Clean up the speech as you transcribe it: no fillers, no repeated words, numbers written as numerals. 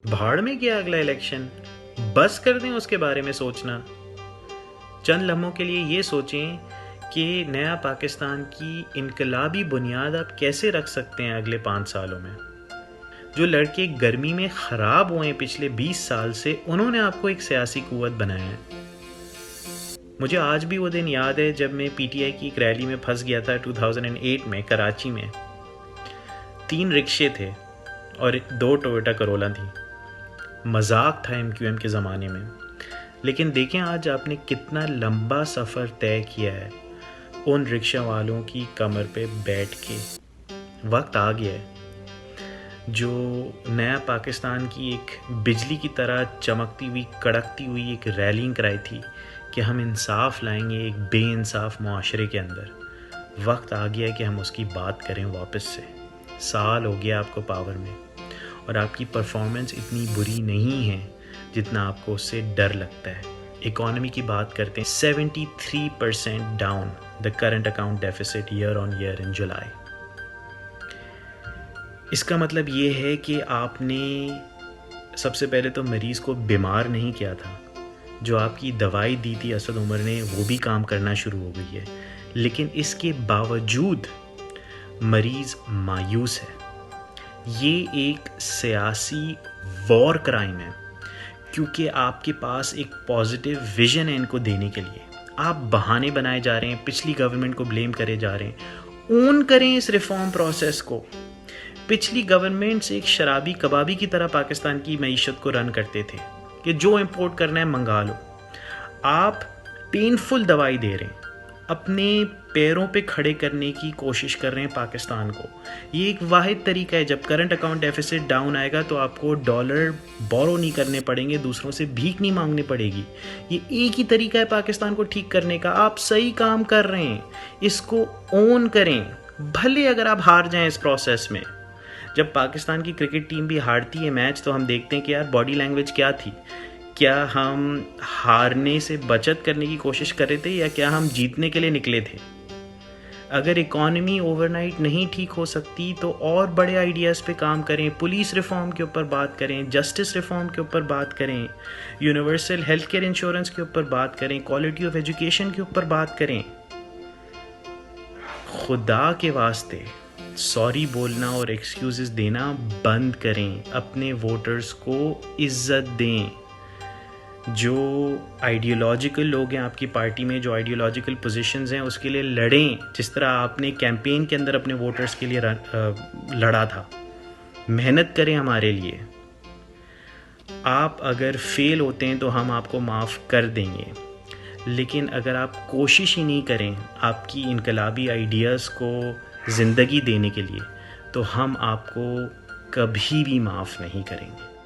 भाड़ में गया अगला इलेक्शन, बस कर दें उसके बारे में सोचना। चंद लम्हों के लिए ये सोचें कि नया पाकिस्तान की इनकलाबी बुनियाद आप कैसे रख सकते हैं अगले 5 सालों में। जो लड़के गर्मी में ख़राब हुए पिछले 20 साल से, उन्होंने आपको एक सियासी कुव्वत बनाया है। मुझे आज भी वो दिन याद है जब मैं पीटीआई की एक रैली में फंस गया था 2008 में कराची में। 3 रिक्शे थे और 2 टोयोटा करोला थी। मजाक था एमक्यूएम के ज़माने में। लेकिन देखें आज आपने कितना लंबा सफ़र तय किया है उन रिक्शा वालों की कमर पे बैठ के। वक्त आ गया है जो नया पाकिस्तान की एक बिजली की तरह चमकती हुई कड़कती हुई एक रैली कराई थी कि हम इंसाफ लाएंगे एक बेइंसाफ मुआशरे के अंदर। वक्त आ गया है कि हम उसकी बात करें वापस से। साल हो गया आपको पावर में और आपकी परफॉर्मेंस इतनी बुरी नहीं है जितना आपको उससे डर लगता है। इकोनॉमी की बात करते हैं, 73% down the current account deficit year on year in July. इसका मतलब ये है कि आपने सबसे पहले तो मरीज़ को बीमार नहीं किया था। जो आपकी दवाई दी थी असद उमर ने, वो भी काम करना शुरू हो गई है। लेकिन इसके बावजूद मरीज़ मायूस है। ये एक सियासी वॉर क्राइम है क्योंकि आपके पास एक पॉजिटिव विजन है इनको देने के लिए। आप बहाने बनाए जा रहे हैं, पिछली गवर्नमेंट को ब्लेम करे जा रहे हैं। ओन करें इस रिफॉर्म प्रोसेस को। पिछली गवर्नमेंट से एक शराबी कबाबी की तरह पाकिस्तान की मईशत को रन करते थे कि जो इंपोर्ट करना है मंगा लो। आप पेनफुल दवाई दे रहे हैं, अपने पैरों पे खड़े करने की कोशिश कर रहे हैं पाकिस्तान को। ये एक वाहिद तरीका है, जब करंट अकाउंट डेफिसिट डाउन आएगा तो आपको डॉलर बोरो नहीं करने पड़ेंगे, दूसरों से भीख नहीं मांगनी पड़ेगी। ये एक ही तरीका है पाकिस्तान को ठीक करने का। आप सही काम कर रहे हैं, इसको ओन करें। भले अगर आप हार जाएं इस प्रोसेस में। जब पाकिस्तान की क्रिकेट टीम भी हारती है मैच तो हम देखते हैं कि यार बॉडी लैंग्वेज क्या थी। क्या हम हारने से बचत करने की कोशिश कर रहे थे या क्या हम जीतने के लिए निकले थे। अगर इकॉनमी ओवरनाइट नहीं ठीक हो सकती तो और बड़े आइडियाज़ पे काम करें। पुलिस रिफॉर्म के ऊपर बात करें, जस्टिस रिफॉर्म के ऊपर बात करें, यूनिवर्सल हेल्थ केयर इंश्योरेंस के ऊपर बात करें, क्वालिटी ऑफ एजुकेशन के ऊपर बात करें। खुदा के वास्ते सॉरी बोलना और एक्सक्यूजेस देना बंद करें। अपने वोटर्स को इज्जत दें। जो आइडियोलॉजिकल लोग हैं आपकी पार्टी में, जो आइडियोलॉजिकल पोजीशंस हैं, उसके लिए लड़ें जिस तरह आपने कैंपेन के अंदर अपने वोटर्स के लिए लड़ा था। मेहनत करें हमारे लिए। आप अगर फेल होते हैं तो हम आपको माफ़ कर देंगे, लेकिन अगर आप कोशिश ही नहीं करें आपकी इनकलाबी आइडियाज़ को ज़िंदगी देने के लिए तो हम आपको कभी भी माफ़ नहीं करेंगे।